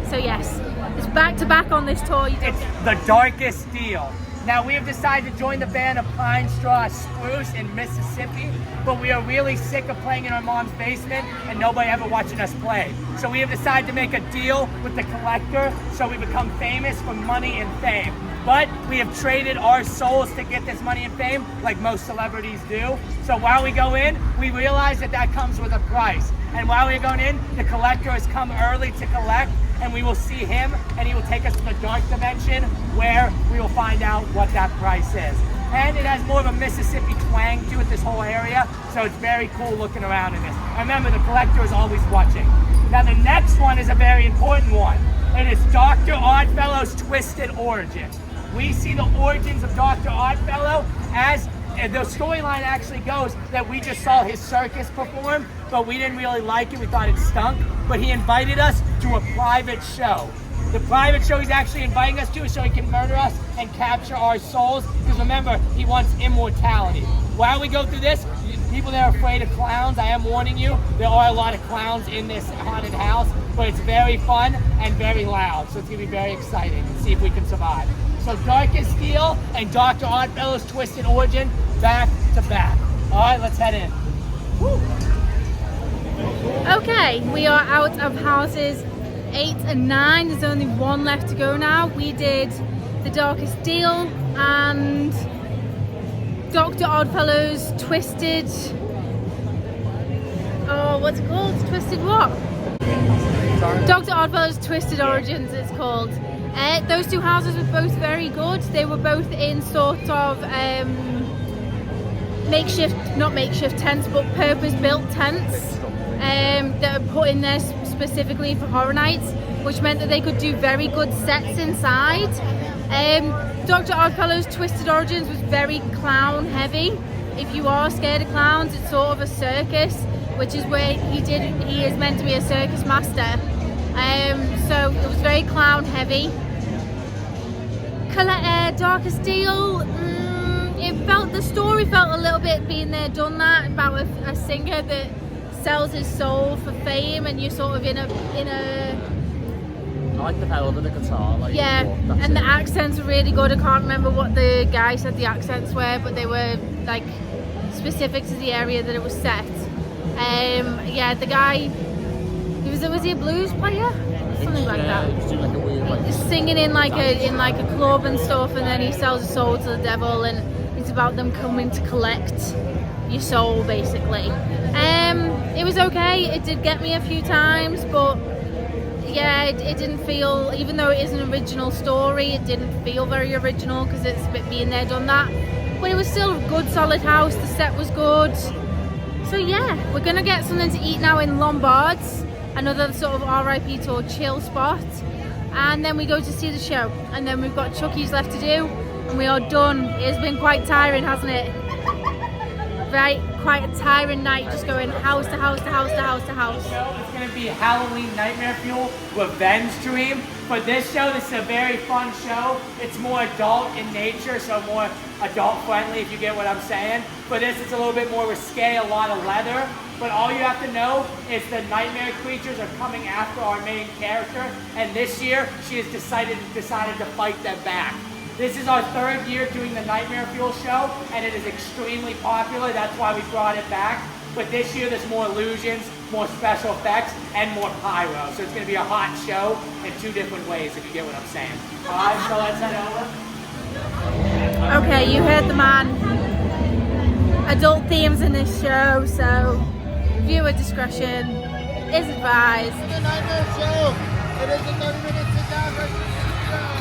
So yes, it's back to back on this tour. It's The Darkest Deal. Now we have decided to join the band of Pine Straw Spruce in Mississippi, but we are really sick of playing in our mom's basement and nobody ever watching us play. So we have decided to make a deal with the Collector so we become famous for money and fame. But we have traded our souls to get this money and fame like most celebrities do. So while we go in, we realize that that comes with a price. And while we're going in, the Collector has come early to collect, and we will see him, and he will take us to the dark dimension where we will find out what that price is. And it has more of a Mississippi twang to it, this whole area, so it's very cool looking around in this. Remember, the Collector is always watching. Now the next one is a very important one. It is Dr. Oddfellow's Twisted Origin. We see the origins of Dr. Oddfellow as the storyline actually goes that we just saw his circus perform, but we didn't really like it. We thought it stunk, but he invited us to a private show. The private show he's actually inviting us to is so he can murder us and capture our souls, because remember, he wants immortality. While we go through this, people that are afraid of clowns, I am warning you, there are a lot of clowns in this haunted house, but it's very fun and very loud, so it's going to be very exciting and see if we can survive. So Darkest Deal and Dr. Oddfellow's Twisted Origin, back to back. All right, let's head in. Woo. Okay, we are out of houses 8 and 9. There's only 1 left to go now. We did The Darkest Deal and Dr. Oddfellow's Twisted... oh, what's it called? Twisted what? Dr. Oddfellow's Twisted Origins, it's called. Those 2 houses were both very good. They were both in sort of not makeshift tents, but purpose-built tents that are put in there specifically for horror nights, which meant that they could do very good sets inside. Dr. Oddfellow's Twisted Origins was very clown heavy. If you are scared of clowns, it's sort of a circus, which is where he is meant to be a circus master. So it was very clown heavy. Darkest Deal, the story felt a little bit been there, done that, about a singer that sells his soul for fame, and you're sort of in a I like the pedal of the guitar. Like, yeah, and the accents were really good. I can't remember what the guy said the accents were, but they were like specific to the area that it was set. Yeah, the guy, was he a blues player? Something like that. He's singing in like a club and stuff, and then he sells his soul to the devil, and it's about them coming to collect your soul, basically. It was okay. It did get me a few times, but yeah, it didn't feel, even though it is an original story, it didn't feel very original because it's a bit being there, done that. But it was still a good, solid house. The set was good. So yeah, we're gonna get something to eat now in Lombard's, another sort of RIP tour chill spot, and then we go to see the show, and then we've got Chucky's left to do, and we are done. It's been quite tiring, hasn't it? quite a tiring night, just going house to house to house to house to house. It's going to be Halloween Nightmare Fuel Revenge Dream. For this show, this is a very fun show. It's more adult in nature, so more adult friendly, if you get what I'm saying. For this, it's a little bit more risque, a lot of leather. But all you have to know is the nightmare creatures are coming after our main character, and this year she has decided to fight them back. This is our 3rd year doing the Nightmare Fuel show, and it is extremely popular. That's why we brought it back. But this year there's more illusions, more special effects, and more pyro. So it's going to be a hot show in 2 different ways, if you get what I'm saying. All right, so let's head over. Okay, you heard the man. Adult themes in this show, so viewer discretion is advised. The Nightmare Show. It is a 30-minute sit-down versus show.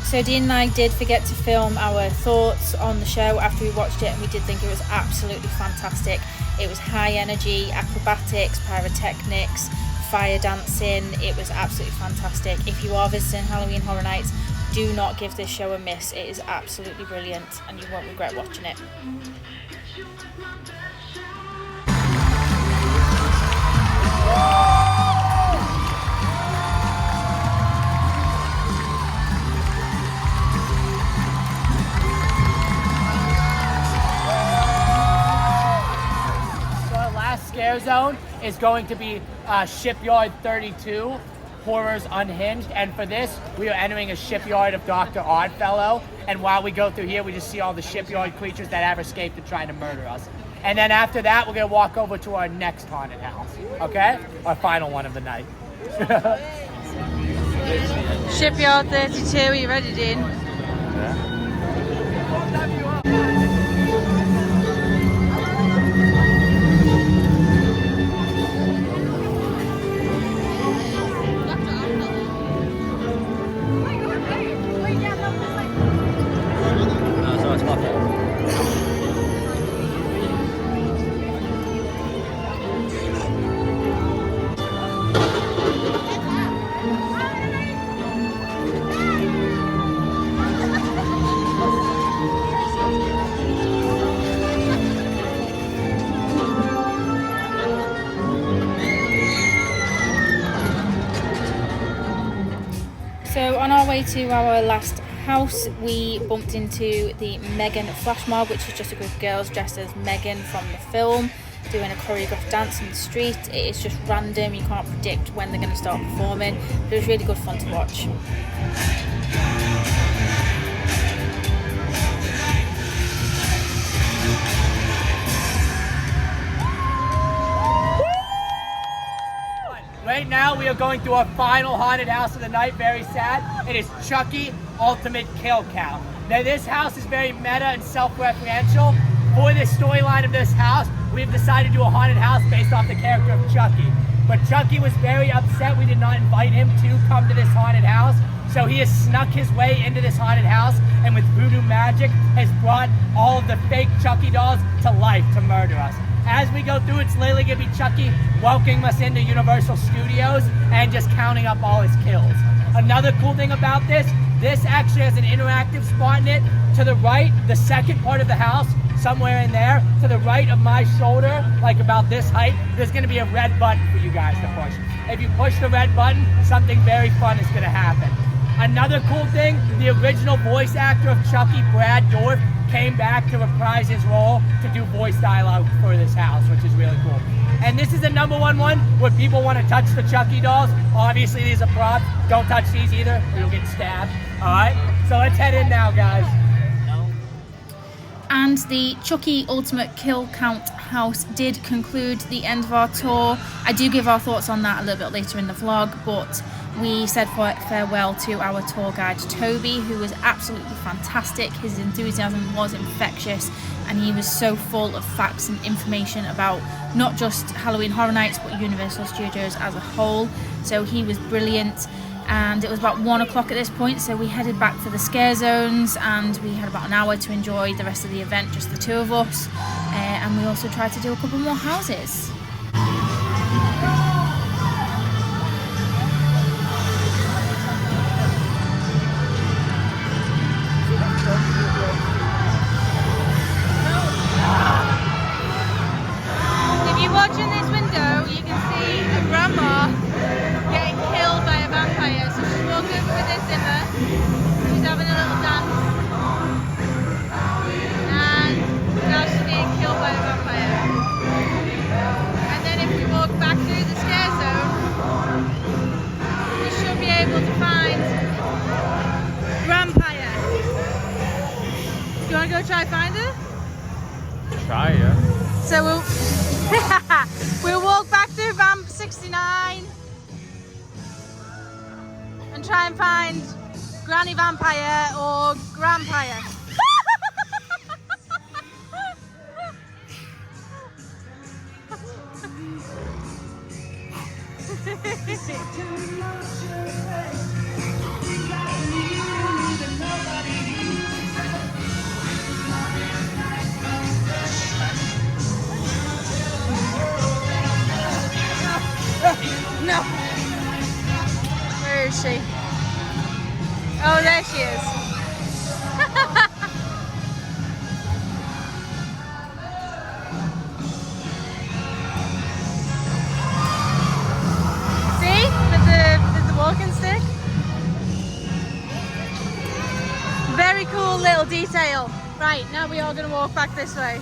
So Dean and I did forget to film our thoughts on the show after we watched it, and we did think it was absolutely fantastic. It was high energy, acrobatics, pyrotechnics, fire dancing. It was absolutely fantastic. If you are visiting Halloween Horror Nights, do not give this show a miss. It is absolutely brilliant and you won't regret watching it. Scare zone is going to be Shipyard 32, Horrors Unhinged, and for this we are entering a shipyard of Dr. Oddfellow, and while we go through here we just see all the shipyard creatures that have escaped and trying to murder us. And then after that we're going to walk over to our next haunted house, okay? Our final one of the night. Shipyard 32, are you ready, Dean? Yeah. way to our last house, we bumped into the Megan flash mob, which is just a group of girls dressed as Megan from the film, doing a choreographed dance in the street. It is just random, you can't predict when they're going to start performing, but it was really good fun to watch. Right now we are going through our final haunted house of the night, very sad. It is Chucky Ultimate Kill Count. Now this house is very meta and self-referential. For this storyline of this house, we've decided to do a haunted house based off the character of Chucky. But Chucky was very upset we did not invite him to come to this haunted house. So he has snuck his way into this haunted house and with voodoo magic has brought all of the fake Chucky dolls to life to murder us. As we go through, it's literally gonna be Chucky welcoming us into Universal Studios and just counting up all his kills. Another cool thing about this actually has an interactive spot in it. To the right, the second part of the house, somewhere in there, to the right of my shoulder, like about this height, there's gonna be a red button for you guys to push. If you push the red button, something very fun is gonna happen. Another cool thing, the original voice actor of Chucky, Brad Dorff, came back to reprise his role to do voice dialogue for this house, which is really cool. And this is the #1 one where people want to touch the Chucky dolls. Obviously these are props. Don't touch these either or you'll get stabbed. Alright, so let's head in now, guys. And the Chucky Ultimate Kill Count house did conclude the end of our tour. I do give our thoughts on that a little bit later in the vlog, but we said farewell to our tour guide Toby, who was absolutely fantastic. His enthusiasm was infectious and he was so full of facts and information about not just Halloween Horror Nights but Universal Studios as a whole. So he was brilliant. And it was about 1 o'clock at this point, so we headed back to the scare zones and we had about an hour to enjoy the rest of the event, just the two of us. And we also tried to do a couple more houses. If you're watching this window, you can see a grandma getting killed by a vampire. So she's walking with her zipper, she's having a little dance, and now she's being killed by a vampire. And then if we walk back through the scare zone, we should be able to find Vampire. Do you want to go try find her? Try, yeah. So we'll walk back through Vamp 69 and try and find Granny Vampire or Grandpire. No. Where is she? Oh, there she is. See? With the walking stick. Very cool little detail. Right, now we are going to walk back this way.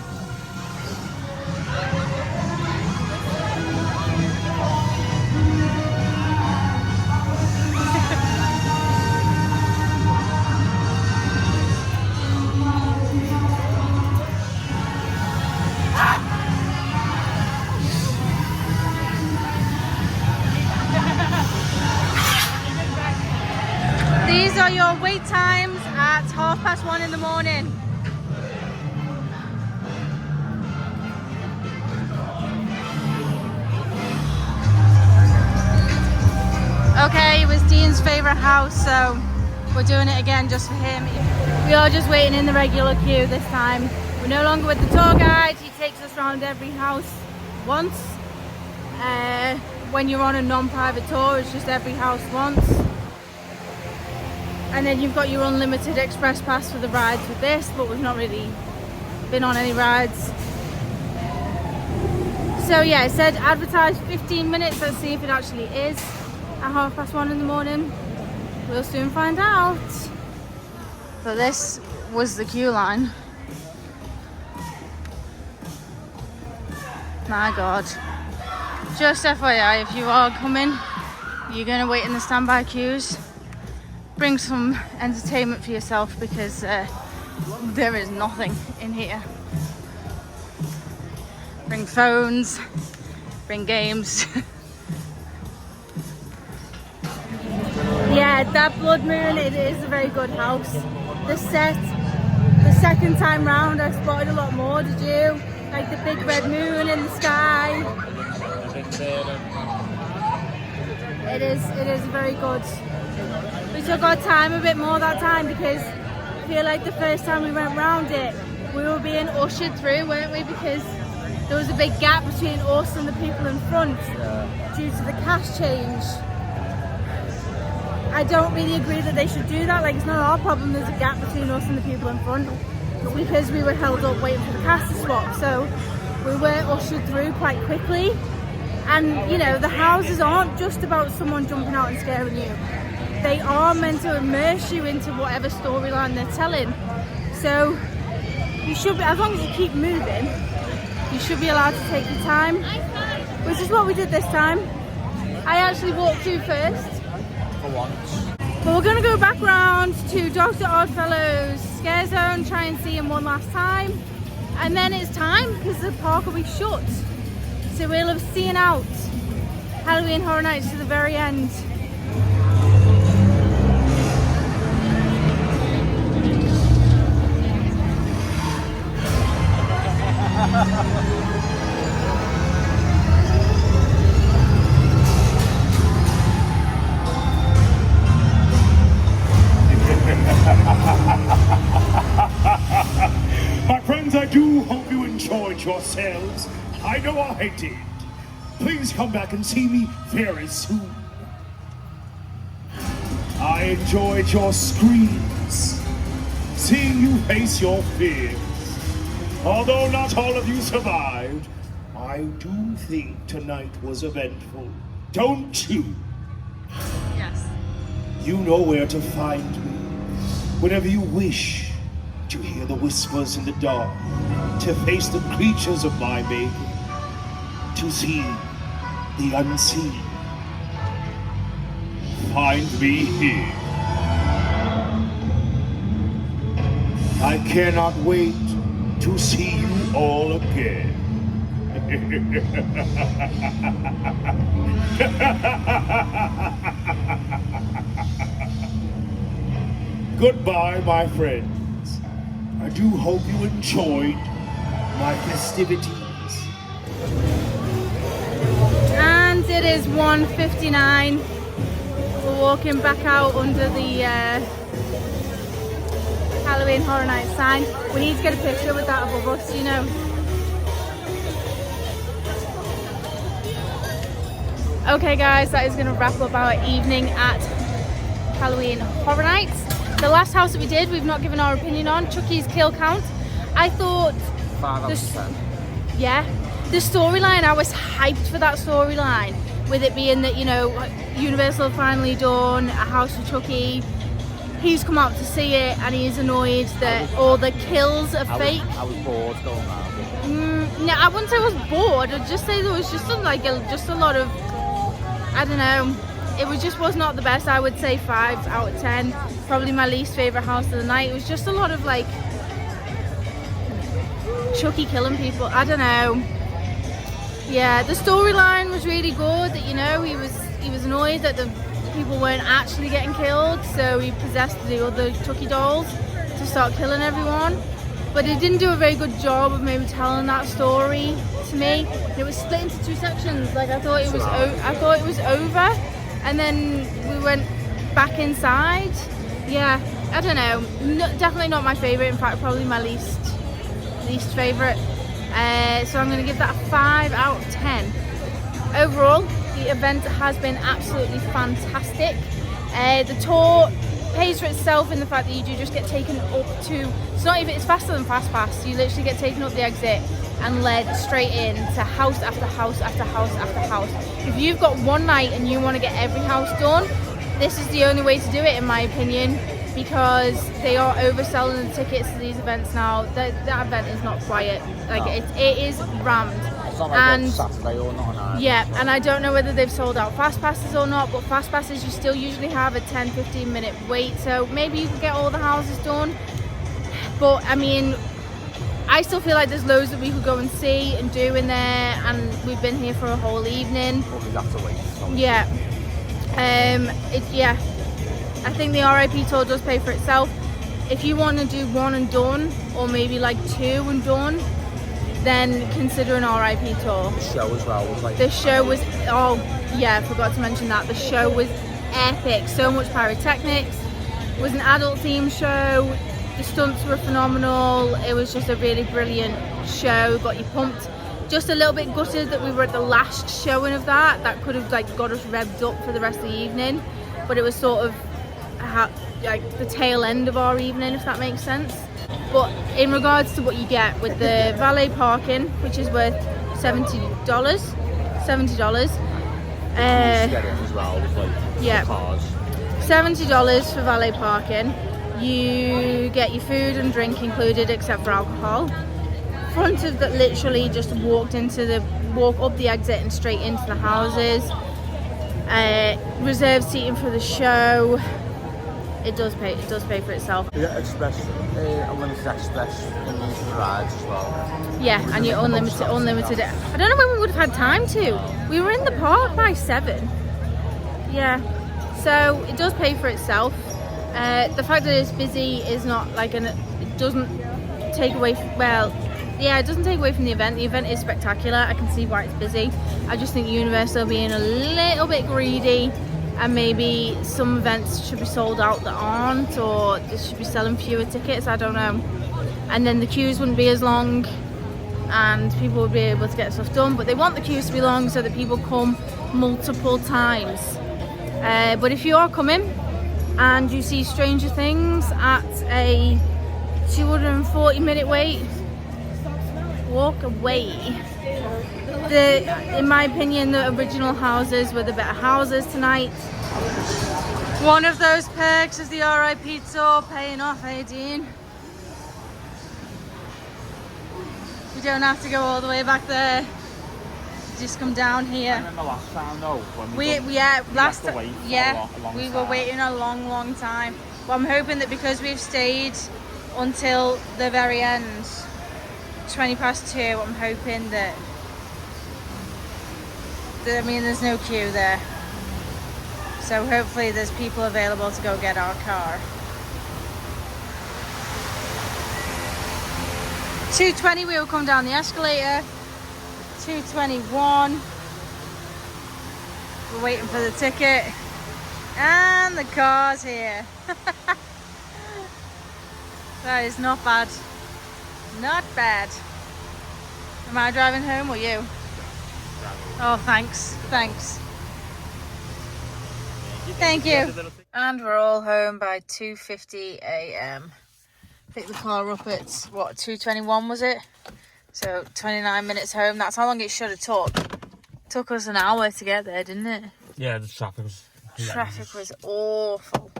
These are your wait times at 1:30 in the morning. Okay, it was Dean's favourite house, so we're doing it again just for him. We are just waiting in the regular queue this time. We're no longer with the tour guide. He takes us around every house once. When you're on a non-private tour, it's just every house once. And then you've got your unlimited express pass for the rides with this, but we've not really been on any rides. So yeah, it said advertised 15 minutes. Let's see if it actually is at 1:30 in the morning. We'll soon find out. So this was the queue line. My God. Just FYI, if you are coming, you're gonna wait in the standby queues. Bring some entertainment for yourself because there is nothing in here. Bring phones, bring games. Yeah, that Blood Moon, it is a very good house. The set, the second time round I spotted a lot more, did you? Like the big red moon in the sky. It is very good. We took our time a bit more that time because I feel like the first time we went round it, we were being ushered through, weren't we? Because there was a big gap between us and the people in front due to the cash change. I don't really agree that they should do that. Like, it's not our problem there's a gap between us and the people in front, because we were held up waiting for the cash to swap. So we were ushered through quite quickly. And you know, the houses aren't just about someone jumping out and scaring you. They are meant to immerse you into whatever storyline they're telling. So you should be, as long as you keep moving, you should be allowed to take your time, which is what we did this time. I actually walked through first. For once. But we're going to go back round to Dr. Oddfellow's scare zone, try and see him one last time. And then it's time, because the park will be shut. So we'll have seen out Halloween Horror Nights to the very end. My friends, I do hope you enjoyed yourselves. I know I did. Please come back and see me very soon. I enjoyed your screams, seeing you face your fears. Although not all of you survived, I do think tonight was eventful. Don't you? Yes. You know where to find me. Whenever you wish to hear the whispers in the dark, to face the creatures of my making, to see the unseen, find me here. I cannot wait to see you all again. Goodbye, my friends. I do hope you enjoyed my festivities. And it is 1:59. We're walking back out under the Halloween Horror Night sign. We need to get a picture with that above us, you know. Okay guys, that is going to wrap up our evening at Halloween Horror Nights. The last house that we did, we've not given our opinion on, Chucky's kill count. I thought... 5 out of 10. Yeah. The storyline, I was hyped for that storyline. With it being that, you know, Universal have finally done a house for Chucky. He's come out to see it and he's annoyed that all the kills are fake. I was bored going around. No, I wouldn't say I was bored. I'd just say there was just a lot of, I don't know. It was not the best. I would say 5 out of 10. Probably my least favourite house of the night. It was just a lot of like Chucky killing people. I don't know. Yeah, the storyline was really good. That, you know, he was annoyed that the people weren't actually getting killed, so he possessed the other Chucky dolls to start killing everyone. But he didn't do a very good job of maybe telling that story to me. It was split into 2 sections. Like I thought it was over, and then we went back inside. Yeah, I don't know. Definitely not my favourite. In fact, probably my least favourite. So I'm going to give that a 5 out of 10. Overall, the event has been absolutely fantastic. The tour pays for itself in the fact that you do just get taken up to, it's faster than Fast Pass. You literally get taken up the exit and led straight in to house after house after house after house. If you've got one night and you want to get every house done, this is the only way to do it, in my opinion, because they are overselling the tickets to these events now. That event is not quiet. Like, it is rammed. It's not like And Saturday or not. yeah, and I don't know whether they've sold out fast passes or not, but fast passes you still usually have a 10-15 minute wait, so maybe you can get all the houses done. But I mean, I still feel like there's loads that we could go and see and do in there, and we've been here for a whole evening. But we'd have to wait. Yeah. Yeah, I think the RIP tour does pay for itself. If you want to do one and done, or maybe like 2 and done, then consider an RIP tour. The show as well was like... The show was, oh yeah, I forgot to mention that. The show was epic. So much pyrotechnics. It was an adult theme show. The stunts were phenomenal. It was just a really brilliant show. Got you pumped. Just a little bit gutted that we were at the last showing of that. That could have like got us revved up for the rest of the evening. But it was sort of like the tail end of our evening, if that makes sense. But in regards to what you get with the valet parking, which is worth $70, as well, with like yeah, cars. $70 for valet parking. You get your food and drink included, except for alcohol. Front of that, literally just walk up the exit and straight into the houses. Reserved seating for the show. It does pay for itself. Yeah, express, unlimited express in these rides as well. Yeah, and you're unlimited. I don't know when we would have had time to. We were in the park by 7. Yeah, so it does pay for itself. The fact that it's busy is not like it doesn't take away. It doesn't take away from the event. The event is spectacular. I can see why it's busy. I just think Universal being a little bit greedy. And maybe some events should be sold out that aren't, or they should be selling fewer tickets, I don't know. And then the queues wouldn't be as long and people would be able to get stuff done. But they want the queues to be long so that people come multiple times. But if you are coming and you see Stranger Things at a 240-minute wait, walk away. In my opinion, the original houses were the better houses tonight. One of those perks is the RIP tour paying off, Dean? You don't have to go all the way back there. You just come down here. And then the last time though, when we were waiting a long time. But I'm hoping that because we've stayed until the very end, 2:20, I'm hoping that there's no queue there, so hopefully there's people available to go get our car. 2:20 we will come down the escalator. 2:21 we're waiting for the ticket, and the car's here. That is not bad. Not bad. Am I driving home or you? Oh, thanks. Thank you. And we're all home by 2:50 a.m. Picked the car up at, 2:21 was it? So 29 minutes home. That's how long it should have took. Took us an hour to get there, didn't it? Yeah, the traffic was... Traffic was awful.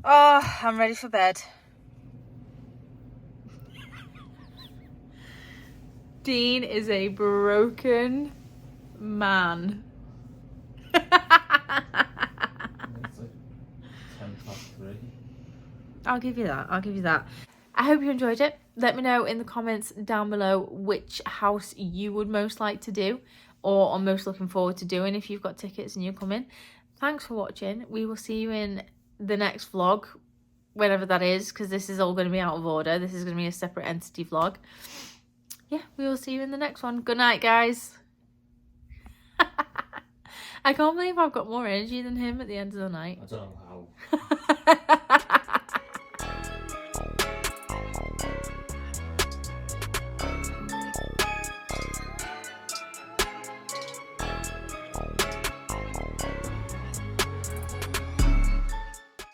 Oh, I'm ready for bed. Dean is a broken man. It's like 3:10. I'll give you that. I hope you enjoyed it. Let me know in the comments down below which house you would most like to do or are most looking forward to doing if you've got tickets and you're coming. Thanks for watching. We will see you in the next vlog, whenever that is, because this is all going to be out of order. This is going to be a separate entity vlog. Yeah, we will see you in the next one. Good night, guys. I can't believe I've got more energy than him at the end of the night. I don't know how.